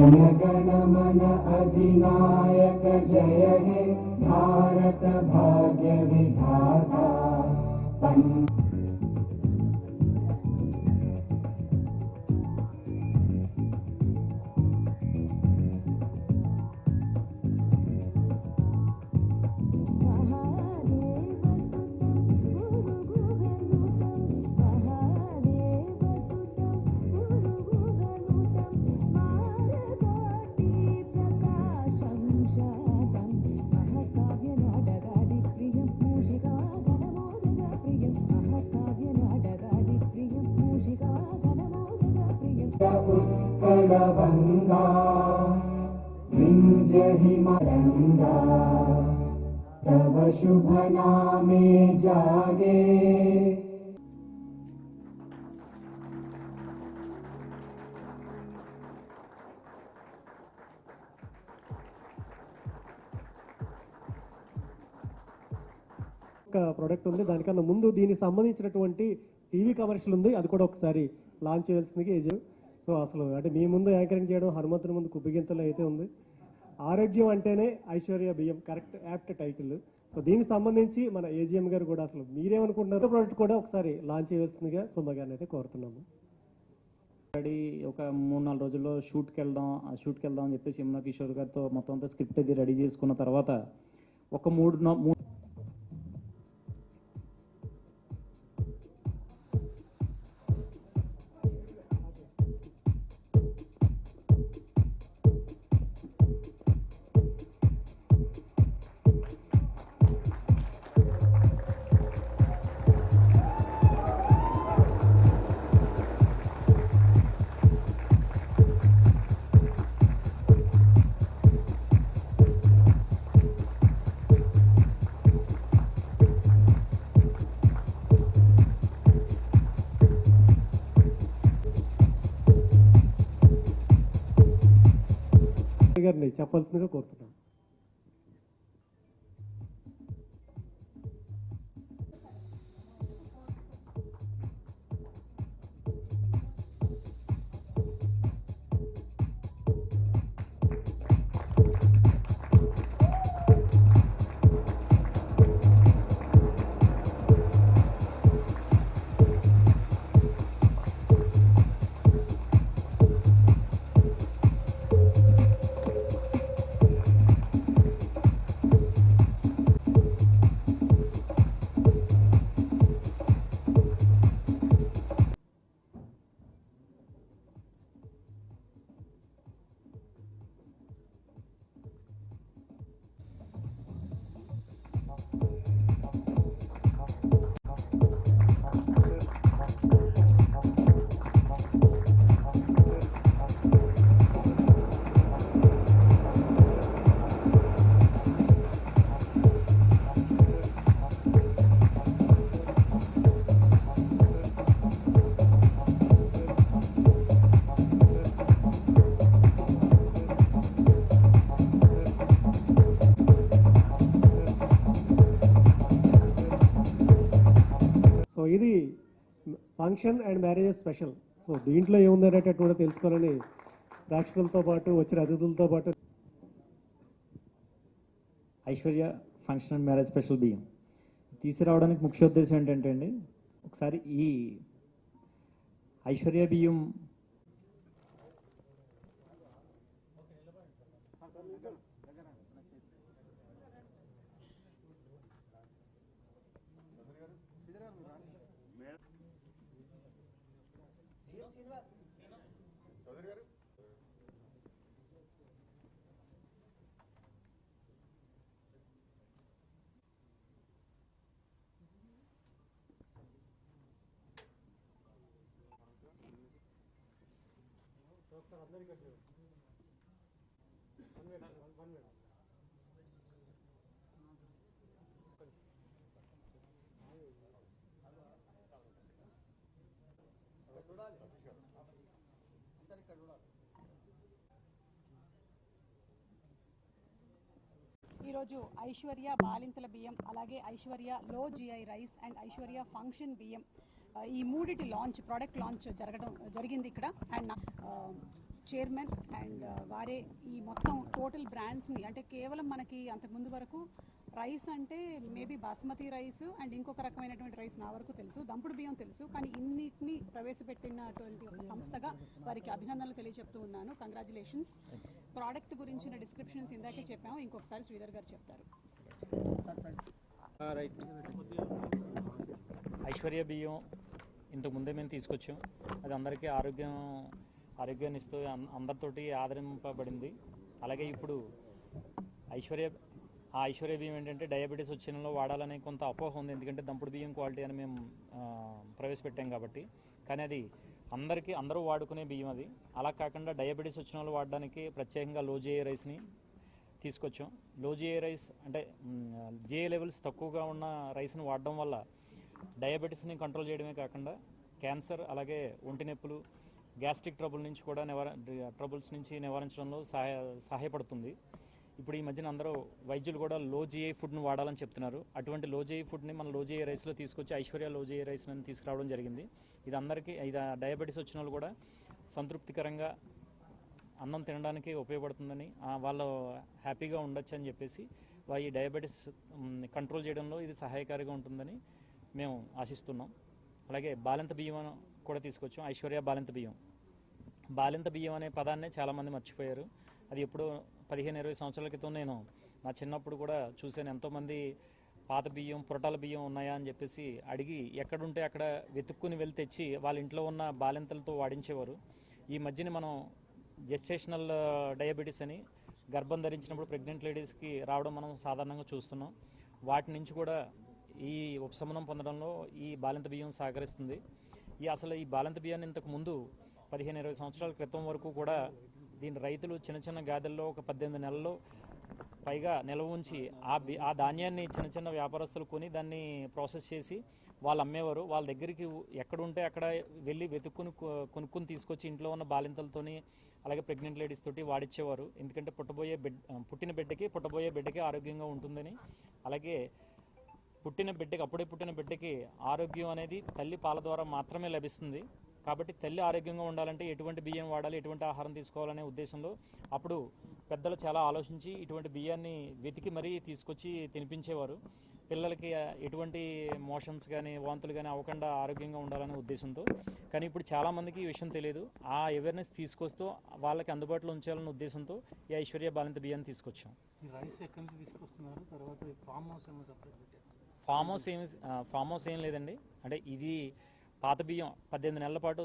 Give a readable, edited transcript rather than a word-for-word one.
जय गणमन अधिनायक जय हे भारत भाग्य विधाता। उत्कलवंगा विंध्य हिमरंगा तव शुभ नामे जागे। ప్రోడక్ట్ ఉంది, దానికన్నా ముందు దీనికి సంబంధించినటువంటి టీవీ కమర్షియల్ ఉంది, అది కూడా ఒకసారి లాంచ్ చేయాల్సిందిగా. సో అసలు అంటే మీ ముందు యాంకరింగ్ చేయడం హనుమంతుని ముందు కుప్పిగింతలు అయితే ఉంది. ఆరోగ్యం అంటేనే ఐశ్వర్య బియ్యం, కరెక్ట్ యాప్ట్ టైటిల్. సో దీనికి సంబంధించి మన ఏజీఎం గారు కూడా అసలు మీరేమనుకుంటున్నారో ప్రోడక్ట్ కూడా ఒకసారి లాంచ్ చేయాల్సిందిగా సుమ గారిని అయితే కోరుతున్నాము. ఆల్రెడీ ఒక 3-4 రోజుల్లో షూట్కి వెళ్దాం అని చెప్పేసి యమునా కిషోర్ గారితో మొత్తం అంతా స్క్రిప్ట్ అది రెడీ చేసుకున్న తర్వాత ఒక 3 గారిని చెప్పాల్సిందిగా కోరుతున్నాం. ఇది function and marriages special. So దీంట్లో ఏముందనేటట్టు కూడా తెలుసుకోవాలని ప్రేక్షకులతో పాటు వచ్చిన అతిథులతో పాటు Aishwarya function and marriage special బియ్యం తీసుకురావడానికి ముఖ్య ఉద్దేశం ఏంటంటే అండి, ఒకసారి ఈ ఐశ్వర్య బియ్యం ఈరోజు ఐశ్వర్య బాలింతల బియ్యం, అలాగే ఐశ్వర్య లో GI rice and Aishwarya function బియ్యం, ఈ మూడిటి లాంచ్, ప్రోడక్ట్ లాంచ్ జరిగింది ఇక్కడ. అండ్ చైర్మన్ అండ్ వారే ఈ మొత్తం టోటల్ బ్రాండ్స్ని, అంటే కేవలం మనకి అంతకుముందు వరకు రైస్ అంటే మేబీ బాస్మతి రైస్ అండ్ ఇంకొక రకమైనటువంటి రైస్ నా వరకు తెలుసు, దంపుడు బియ్యం తెలుసు, కానీ ఇన్నిటిని ప్రవేశపెట్టినటువంటి ఒక సంస్థగా వారికి అభినందనలు తెలియజెప్తూ ఉన్నాను. కంగ్రాచులేషన్స్. ప్రోడక్ట్ గురించిన డిస్క్రిప్షన్స్ ఇందాకే చెప్పాము, ఇంకొకసారి శ్రీధర్ గారు చెప్తారు. ఐశ్వర్య బియ్యం ఇంతకు ముందే మేము తీసుకొచ్చాం. అది అందరికీ ఆరోగ్యాన్ని ఇస్తూ అందరితోటి ఆదరింపబడింది. అలాగే ఇప్పుడు ఐశ్వర్య బియ్యం ఏంటంటే డయాబెటీస్ వచ్చిన వాడాలనే కొంత అపోహ ఉంది, ఎందుకంటే దంపుడు బియ్యం క్వాలిటీ అని మేము ప్రవేశపెట్టాం కాబట్టి. కానీ అది అందరూ వాడుకునే బియ్యం అది. అలా కాకుండా డయాబెటీస్ వచ్చిన వాళ్ళు వాడడానికి ప్రత్యేకంగా లో జిఐ రైస్ని తీసుకొచ్చాం. లో జిఐ రైస్ అంటే జిఐ లెవెల్స్ తక్కువగా ఉన్న రైస్ని వాడడం వల్ల డయాబెటీస్ని కంట్రోల్ చేయడమే కాకుండా క్యాన్సర్, అలాగే ఒంటి నొప్పులు, గ్యాస్ట్రిక్ ట్రబుల్స్ నుంచి నివారించడంలో సహాయపడుతుంది. ఇప్పుడు ఈ మధ్యన అందరూ వైద్యులు కూడా లో జిఐ ఫుడ్ని వాడాలని చెప్తున్నారు. అటువంటి లో జిఐ ఫుడ్ని మన లో జిఐ రైస్లో తీసుకొచ్చి ఐశ్వర్య లో జిఐ రైస్ని తీసుకురావడం జరిగింది. ఇది డయాబెటీస్ వచ్చిన వాళ్ళు కూడా సంతృప్తికరంగా అన్నం తినడానికి ఉపయోగపడుతుందని, వాళ్ళు హ్యాపీగా ఉండొచ్చు అని చెప్పేసి ఈ డయాబెటీస్ కంట్రోల్ చేయడంలో ఇది సహాయకారిగా ఉంటుందని మేము ఆశిస్తున్నాం. అలాగే బాలింత బియ్యం కూడా తీసుకొచ్చాం. ఐశ్వర్య బాలింత బియ్యం అనే పదాన్నే చాలామంది మర్చిపోయారు. అది ఎప్పుడో 15-20 సంవత్సరాల క్రితం నేను నా చిన్నప్పుడు కూడా చూశాను. ఎంతోమంది పాత బియ్యం, పురటాల బియ్యం ఉన్నాయా అని చెప్పేసి అడిగి ఎక్కడుంటే అక్కడ వెతుక్కుని వెళ్ళి తెచ్చి వాళ్ళ ఇంట్లో ఉన్న బాలింతలతో వాడించేవారు. ఈ మధ్యన మనం జెస్టేషనల్ డయాబెటీస్ అని గర్భం ధరించినప్పుడు ప్రెగ్నెంట్ లేడీస్కి రావడం మనం సాధారణంగా చూస్తున్నాం. వాటి నుంచి కూడా ఈ ఉపశమనం పొందడంలో ఈ బాలింత బియ్యం సహకరిస్తుంది. అసలు ఈ బాలింత బియ్యాన్ని ఇంతకు ముందు 15-20 సంవత్సరాల క్రితం వరకు కూడా దీని రైతులు చిన్న గాదెల్లో ఒక 18 నెలల్లో పైగా నిల్వ ఉంచి ఆ ధాన్యాన్ని చిన్న వ్యాపారస్తులు కొని దాన్ని ప్రాసెస్ చేసి వాళ్ళు అమ్మేవారు. వాళ్ళ దగ్గరికి ఎక్కడుంటే అక్కడ వెళ్ళి కొనుక్కుని తీసుకొచ్చి ఇంట్లో ఉన్న బాలింతలతోని, అలాగే ప్రెగ్నెంట్ లేడీస్ తోటి వాడిచ్చేవారు. ఎందుకంటే పుట్టిన బిడ్డకి ఆరోగ్యంగా ఉంటుందని. అలాగే అప్పుడే పుట్టిన బిడ్డకి ఆరోగ్యం అనేది తల్లి పాల ద్వారా మాత్రమే లభిస్తుంది. కాబట్టి తల్లి ఆరోగ్యంగా ఉండాలంటే ఎటువంటి బియ్యం వాడాలి, ఎటువంటి ఆహారం తీసుకోవాలనే ఉద్దేశంలో అప్పుడు పెద్దలు చాలా ఆలోచించి ఇటువంటి బియ్యాన్ని వెతికి మరీ తీసుకొచ్చి తినిపించేవారు. పిల్లలకి ఎటువంటి మోషన్స్ కానీ వాంతులు కానీ అవ్వకుండా ఆరోగ్యంగా ఉండాలనే ఉద్దేశంతో. కానీ ఇప్పుడు చాలామందికి ఈ విషయం తెలియదు. ఆ అవేర్నెస్ తీసుకొస్తూ వాళ్ళకి అందుబాటులో ఉంచాలనే ఉద్దేశంతో ఈ ఐశ్వర్య బాలింత బియ్యాన్ని తీసుకొచ్చాం. రైస్ ఎక్కడి నుంచి తీసుకొస్తున్నారు? తర్వాత ఫామ్ హౌస్ ఏం లేదండి. అంటే ఇది పాత బియ్యం 18 నెలల పాటు